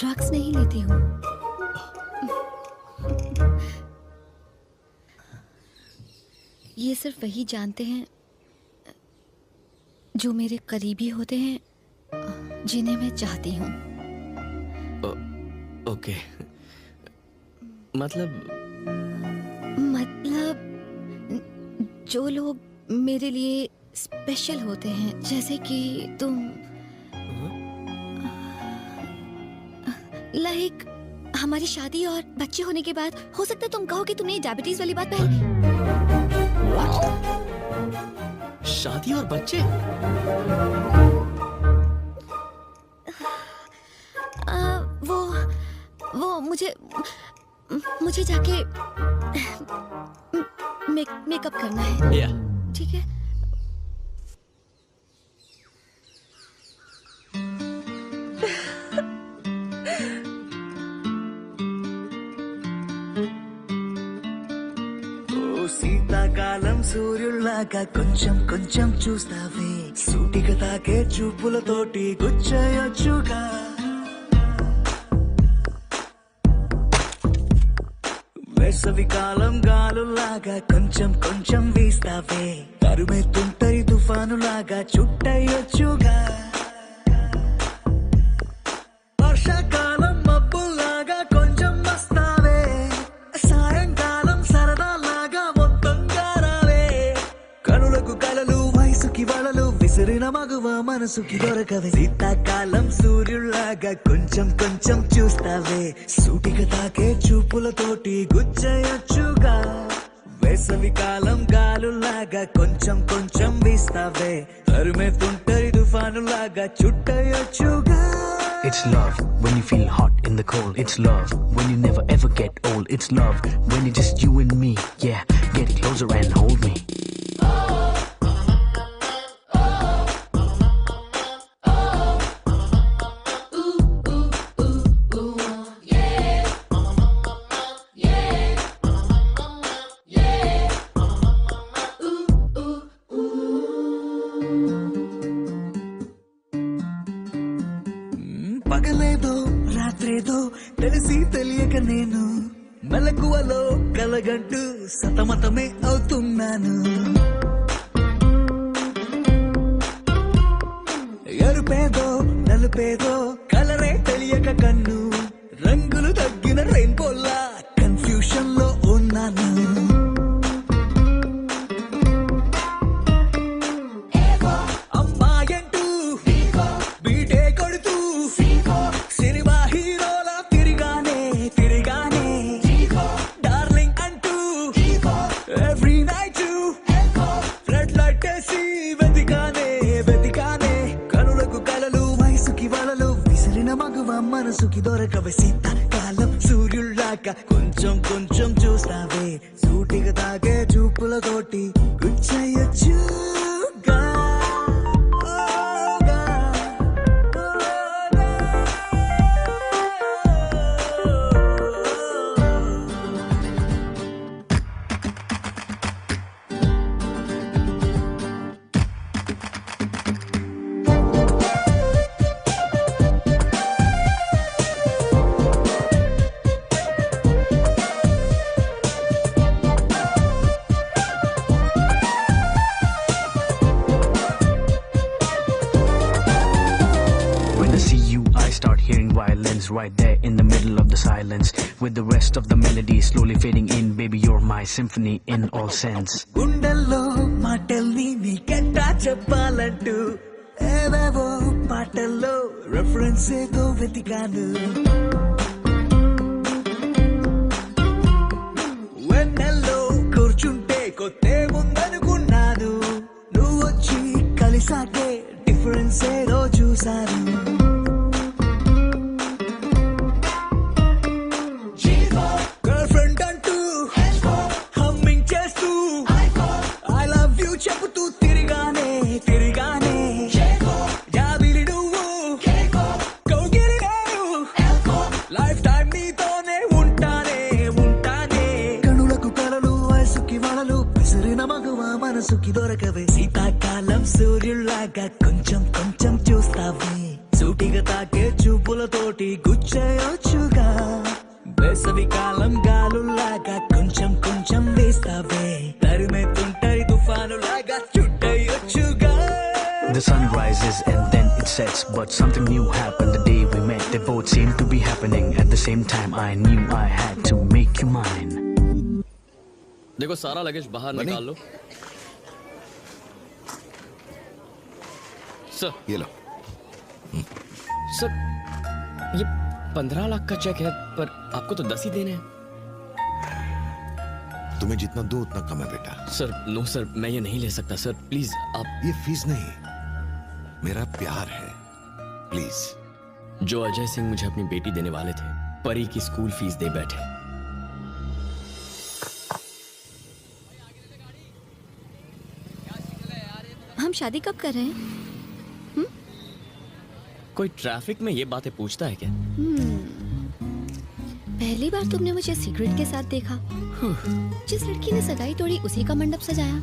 Drugs नहीं लेती हूँ। ये सिर्फ वही जानते हैं जो मेरे करीबी होते हैं, जिन्हें मैं चाहती हूँ। ओके, मतलब जो लोग मेरे लिए स्पेशल होते हैं, जैसे कि तुम। लाइक हमारी शादी और बच्चे होने के बाद हो सकता है तुम कहो कि तुमने डायबिटीज वाली बात पहले। शादी और बच्चे? वो मुझे जाके मेकअप करना है। ठीक है। శీతాకాలం సూర్యుల్లాగా కొంచెం కొంచెం చూస్తావే, సూటిగా తాకే చూపులతోటి గుచ్చేయొచ్చుగా. వేసవికాలం గాలుల్లాగా కొంచెం కొంచెం వీస్తావే, తరుమెత్తుంటరి తుఫానులాగా చుట్టయ్యొచ్చుగా. వర్షాకాలం మబ్బుల్లాగా కొంచెం వస్తావే, సాయంకాలం సరదాలాగా మొత్తంగా రావే. కనులకు కలలు, వయసుకి వలలు విసిరిన మగువ మనసుకి దొరకవే. శీతాకాలం సూర్యుల్లాగా కొంచెం కొంచెం చూస్తావే, సూటిగా తాకే చూపులతోటి గుచ్చేయొచ్చుగా. వేసవికాలం గాలుల్లాగా కొంచెం కొంచెం వీస్తావే, తరుమెత్తుంటరి తుఫానులాగా చుట్టయొచ్చుగా. It's love when you feel hot in the cold. It's love when you never ever get old. It's love when it's just you and me. Yeah, get closer and hold me. పగలేదో రాత్రేదో తెలిసి తెలియక నేను మెలకువలో కలగంటూ సతమతమే అవుతున్నాను. ఎరుపేదో నలుపేదో కలరే తెలియక కన్ను, రంగులు తగ్గిన రెయిన్బోలా confusion లో ఉన్నాను. అమ్మాయంటూ బీటే కొడుతూ సినిమా హీరోలా తిరిగానే తిరిగానే, డార్లింగ్ అంటూ ఎవ్రీ నైట్ ఫ్లడ్ లైట్ వేసి వెతికానే వెతికానే. కనులకు కలలు, వయసుకి వలలు విసిరిన మగువ మనసుకి దొరకవే. శీతాకాలం సూర్యుల్లాగా కొంచెం కొంచెం చూస్తావే, సూటిగా తాగే చూపులతోటి గుచ్చేయొచ్చుగా. When I see you, I start hearing violins right there in the middle of the silence. With the rest of the melody slowly fading in, baby, you're my symphony in all sense. గుండెల్లో మాటల్ని నీకెట్టా చెప్పాలంటూ ఏవేవో పాటల్లో reference ఏదో వెతికాను. వెన్నెల్లో కూర్చుంటే కొత్తే ముందనుకున్నాను, నువ్వు వచ్చి కలిసాకే డిఫరెన్స్ ఏదో చూశాను. గర్ల్ ఫ్రెండ్ అంటూ హమ్మింగ్ చేస్తూ ఐ లవ్ యూ చెబుతూ తిరిగానే తిరిగానే. జాబిలి నువ్వు కౌగిలి నేను, లైఫ్ టైం నీతోనే ఉంటానే ఉంటానే. కనులకు కలలు, వయసుకి వలలు విసిరిన మగువ మనసుకి దొరకవే. శీతాకాలం సూర్యుల్లాగా కొంచెం కొంచెం చూస్తావే, సూటిగా తాకే చూపులతోటి తోటి గుచ్చేయొచ్చుగా వేసవి కాలం గాలులాగా కొంచెం కొంచెం వేస్తావే తరిమేతుంటాయి తుఫానులాగా చుట్టయొచ్చుగా. The sun rises and then it sets, but something new happened the day we met. They both seemed to be happening at the same time. I knew I had to make you mine. देखो सारा luggage बाहर निकाल लो. Sir ये लो. Sir ये 15 लाख का check है, पर आपको तो 10 ही देने हैं. तुम्हें जितना दो उतना कम है बेटा. सर नो सर, मैं ये नहीं ले सकता सर, प्लीज आप. ये फीस नहीं, मेरा प्यार है. प्लीज. जो अजय सिंह मुझे अपनी बेटी देने वाले थे, परी की स्कूल फीस दे बैठे. हम शादी कब कर रहे हैं? कोई ट्रैफिक में ये बातें पूछता है क्या? पहली बार तुमने मुझे सीक्रेट के साथ देखा. जिस लड़की ने सगाई तोड़ी उसी का मंडप सजाया.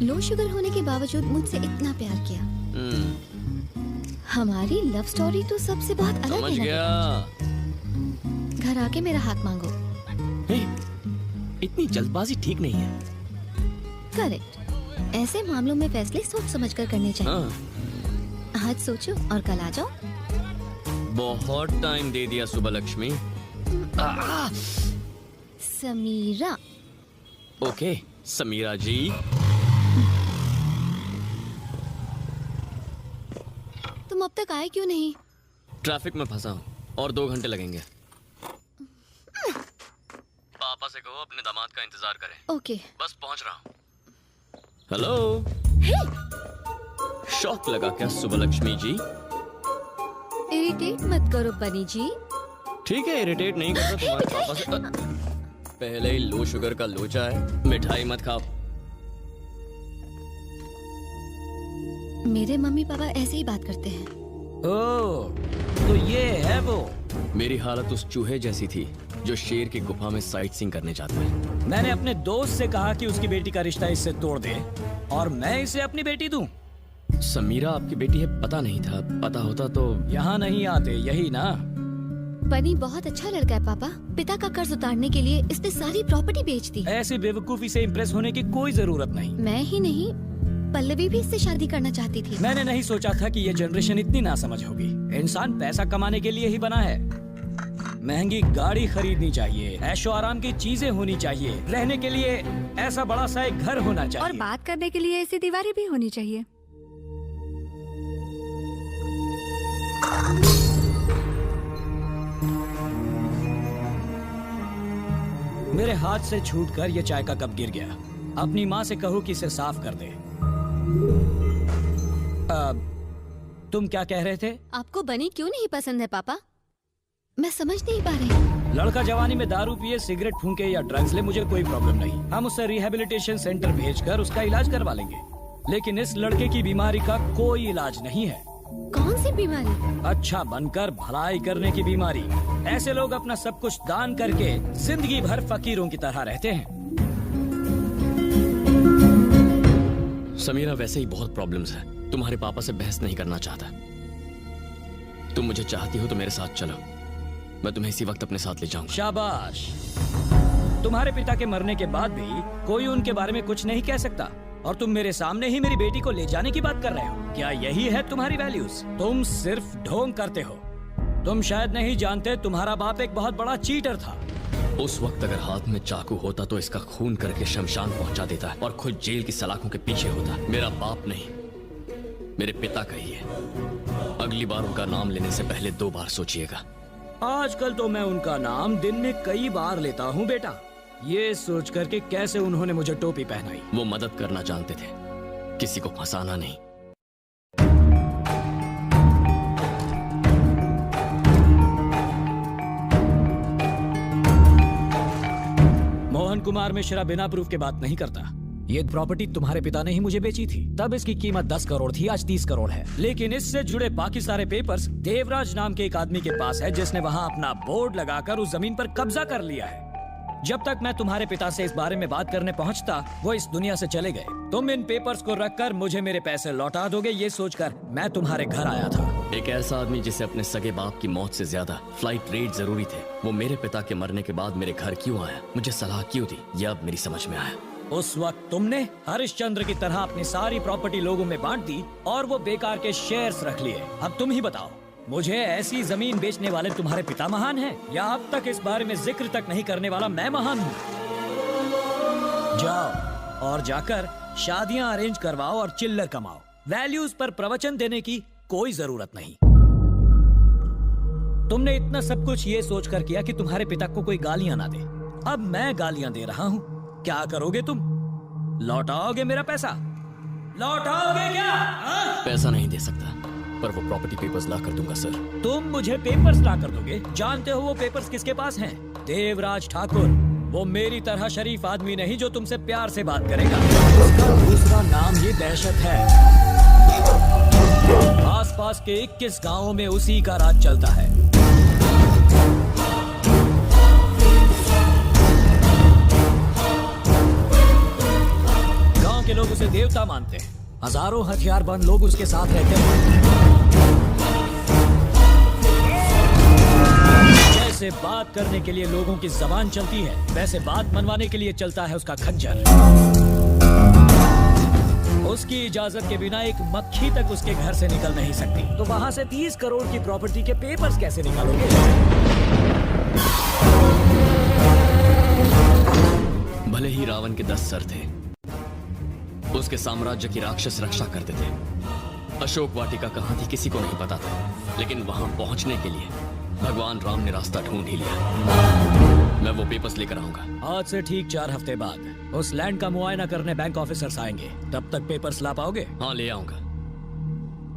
लो शुगर होने के बावजूद मुझसे इतना प्यार किया. हमारी लव स्टोरी तो सबसे बहुत अलग समझ है ना? गया. घर आके मेरा हाथ मांगो. हे, इतनी जल्दबाजी ठीक नहीं है. करेक्ट. ऐसे मामलों में फैसले सोच समझ कर करने चाहिए. हाँ, आज सोचो और कल आ जाओ. बहुत टाइम दे दिया सुबह लक्ष्मी. समीरा. ओके समीरा जी. तुम अब तक आए क्यों नहीं? ट्रैफिक में फंसा हूँ और 2 घंटे लगेंगे. पापा से कहो अपने दामाद का इंतजार करें. ओके. बस पहुंच रहा हूँ. हेलो. शौक लगा क्या सुबह लक्ष्मी जी? इरिटेट मत करो बनी जी. ठीक है, इरिटेट नहीं करता तुम्हारे पापा से. पहले ही लो शुगर का लोचा है, मिठाई मत खाओ. मेरे मम्मी पापा ऐसे ही बात करते हैं. ओह, तो ये है वो. मेरी हालत उस चूहे जैसी थी जो शेर की गुफा में साइट सीइंग करने जाता है. मैंने अपने दोस्त से कहा कि उसकी बेटी का रिश्ता इससे तोड़ दे और मैं इसे अपनी बेटी दूं. समीरा आपकी बेटी है, पता नहीं था. पता होता तो. यहाँ नहीं आते, यही ना. बनी बहुत अच्छा लड़का है पापा. पिता का कर्ज उतारने के लिए इसने सारी प्रॉपर्टी बेच दी. ऐसी बेवकूफी से इम्प्रेस होने की कोई जरूरत नहीं. मैं ही नहीं, पल्लवी भी इससे शादी करना चाहती थी. मैंने नहीं सोचा था कि ये जनरेशन इतनी नासमझ होगी. इंसान पैसा कमाने के लिए ही बना है. महंगी गाड़ी खरीदनी चाहिए, ऐशो आराम की चीजें होनी चाहिए, रहने के लिए ऐसा बड़ा सा एक घर होना चाहिए और बात करने के लिए ऐसी दीवारें भी होनी चाहिए. मेरे हाथ से छूटकर ये चाय का कप गिर गया. अपनी माँ से कहो कि इसे साफ कर दे. तुम क्या कह रहे थे? आपको बनी क्यों नहीं पसंद है पापा? मैं समझ नहीं पा रही. लड़का जवानी में दारू पिए, सिगरेट फूंके या ड्रग्स ले, मुझे कोई प्रॉब्लम नहीं. हम उसे रिहेबिलिटेशन सेंटर भेजकर उसका इलाज करवा लेंगे. लेकिन इस लड़के की बीमारी का कोई इलाज नहीं है. कौन सी बीमारी? अच्छा बनकर भलाई करने की बीमारी. ऐसे लोग अपना सब कुछ दान करके जिंदगी भर फकीरों की तरह रहते हैं. समीरा वैसे ही बहुत प्रॉब्लम्स है. तुम्हारे पापा से बहस नहीं करना चाहता. तुम मुझे चाहती हो तो मेरे साथ चलो. मैं तुम्हें इसी वक्त अपने साथ ले जाऊंगा. शाबाश. तुम्हारे पिता के मरने के बाद भी कोई उनके बारे में कुछ नहीं कह सकता और तुम मेरे सामने ही मेरी बेटी को ले जाने की बात कर रहे हो. क्या यही है तुम्हारी वैल्यूज? तुम सिर्फ ढोंग करते हो. तुम शायद नहीं जानते, तुम्हारा बाप एक बहुत बड़ा चीटर था. उस वक्त अगर हाथ में चाकू होता तो इसका खून करके शमशान पहुंचा देता और खुद जेल की सलाखों के पीछे होता. मेरा बाप नहीं, मेरे पिता का ही है. अगली बार उनका नाम लेने से पहले 2 बार सोचिएगा. आजकल तो मैं उनका नाम दिन में कई बार लेता हूँ बेटा. ये सोच कर के कैसे उन्होंने मुझे टोपी पहनाई. वो मदद करना जानते थे, किसी को फंसाना नहीं. मोहन कुमार मिश्रा बिना प्रूफ के बात नहीं करता. ये प्रॉपर्टी तुम्हारे पिता ने ही मुझे बेची थी. तब इसकी कीमत 10 करोड़ थी, आज 30 करोड़ है. लेकिन इससे जुड़े बाकी सारे पेपर्स देवराज नाम के एक आदमी के पास है, जिसने वहाँ अपना बोर्ड लगाकर उस जमीन पर कब्जा कर लिया है. जब तक मैं तुम्हारे पिता से इस बारे में बात करने पहुंचता, वो इस दुनिया से चले गए. तुम इन पेपर्स को रखकर मुझे मेरे पैसे लौटा दोगे, ये सोचकर मैं तुम्हारे घर आया था. एक ऐसा आदमी जिसे अपने सगे बाप की मौत से ज्यादा फ्लाइट रेट जरूरी थे, वो मेरे पिता के मरने के बाद मेरे घर क्यों आया, मुझे सलाह क्यों दी, यह अब मेरी समझ में आया। उस वक्त तुमने हरिश्चंद्र की तरह अपनी सारी प्रॉपर्टी लोगों में बांट दी और वो बेकार के शेयर्स रख लिए। अब तुम ही बताओ, मुझे ऐसी जमीन बेचने वाले तुम्हारे पिता महान हैं या अब तक इस बारे में जिक्र तक नहीं करने वाला मैं महान हूँ? जाओ और जाकर शादियां अरेंज करवाओ और चिल्लर कमाओ। वैल्यूज पर प्रवचन देने की कोई जरूरत नहीं। तुमने इतना सब कुछ ये सोचकर किया कि तुम्हारे पिता को कोई गालियां ना दे। अब मैं गालियां दे रहा हूँ, क्या करोगे तुम? लौटाओगे मेरा पैसा? लौटाओगे क्या? पैसा नहीं दे सकता, पर वो प्रॉपर्टी पेपर्स ला कर दूंगा सर। तुम मुझे पेपर्स ला कर दोगे? जानते हो वो पेपर्स किसके पास हैं? देवराज ठाकुर। वो मेरी तरह शरीफ आदमी नहीं जो तुमसे प्यार से बात करेगा। उसका दूसरा नाम ये दहशत है। आसपास के 21 गांवों में उसी का राज चलता है। गांव के लोग उसे देवता मानते हैं। हजारों हथियारबंद लोग उसके साथ रहते हैं। जैसे बात करने के लिए लोगों की जबान चलती है, वैसे बात मनवाने के लिए चलता है उसका खंजर। उसकी इजाजत के बिना एक मक्खी तक उसके घर से निकल नहीं सकती। तो वहां से 30 करोड़ की प्रॉपर्टी के पेपर्स कैसे निकालोगे? भले ही रावण के 10 सर थे, उसके साम्राज्य की राक्षस रक्षा करते थे। अशोक वाटिका कहाँ थी किसी को नहीं पता था, लेकिन वहां पहुंचने के लिए भगवान राम ने रास्ता ढूंढ ही लिया। मैं वो पेपर्स लेकर आऊंगा। आज से ठीक 4 हफ्ते बाद उस लैंड का मुआयना करने बैंक ऑफिसर्स आएंगे। तब तक पेपर्स ला पाओगे? हाँ, ले आऊंगा।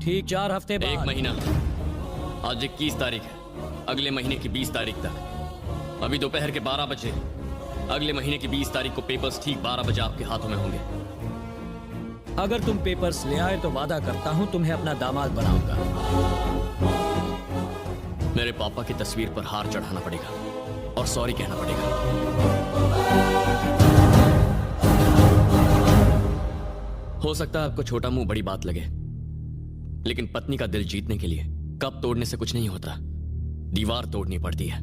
ठीक 4 हफ्ते बाद। 1 महीना। आज 21 तारीख है, अगले महीने की 20 तारीख तक। अभी दोपहर के 12 बजे। अगले महीने की 20 तारीख को पेपर्स ठीक 12 बजे आपके हाथों में होंगे। अगर तुम पेपर्स ले आए तो वादा करता हूँ तुम्हें अपना दामाद बनाऊंगा। मेरे पापा की तस्वीर पर हार चढ़ाना पड़ेगा और सॉरी कहना पड़ेगा। हो सकता है आपको छोटा मुंह बड़ी बात लगे, लेकिन पत्नी का दिल जीतने के लिए कप तोड़ने से कुछ नहीं होता, दीवार तोड़नी पड़ती है।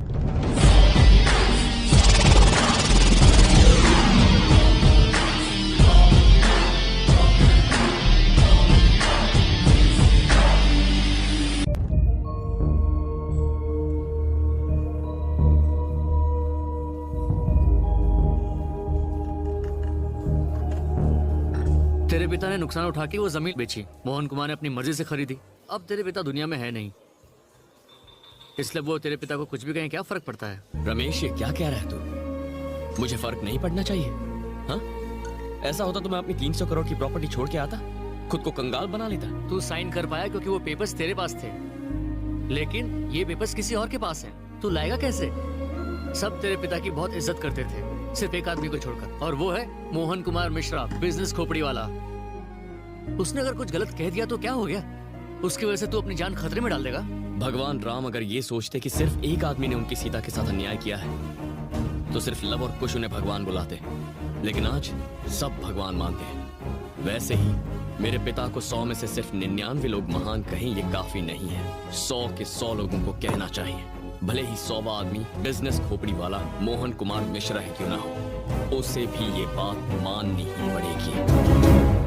तेरे पिता ने नुकसान उठा के वो जमीन बेची, मोहन कुमार ने अपनी मर्जी से खरीदी। अब तेरे पिता दुनिया में है नहीं, इसलिए वो तेरे पिता को कुछ भी कहें क्या फर्क पड़ता है? रमेश, ये क्या कह रहा है तू? मुझे फर्क नहीं पड़ना चाहिए? हाँ, ऐसा होता तो मैं अपनी 300 करोड़ की प्रॉपर्टी छोड़ के आता, खुद को कंगाल बना लेता। तू साइन कर पाया क्योंकि वो पेपर्स तेरे पास थे, लेकिन ये पेपर्स किसी और के पास हैं। तू लाएगा कैसे? सब तेरे पिता की बहुत इज्जत करते थे, सिर्फ एक आदमी को छोड़कर, और वो है मोहन कुमार मिश्रा, बिजनेस खोपड़ी वाला। उसने अगर कुछ गलत कह दिया तो क्या हो गया? उसकी वजह से तू अपनी जान खतरे में डाल देगा। भगवान राम अगर ये सोचते कि सिर्फ एक आदमी ने उनकी सीता के साथ अन्याय किया है तो सिर्फ लव और कुश उन्हें भगवान बुलाते, लेकिन आज सब भगवान मानते हैं। वैसे ही मेरे पिता को 100 में से सिर्फ 99 लोग महान कहें ये काफी नहीं है। 100 के 100 लोगों को कहना चाहिए, भले ही 100वां आदमी बिजनेस खोपड़ी वाला मोहन कुमार मिश्रा ही क्यों ना हो, उसे भी ये बात माननी ही पड़ेगी।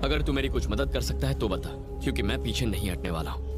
अगर तू मेरी कुछ मदद कर सकता है तो बता, क्योंकि मैं पीछे नहीं हटने वाला हूँ।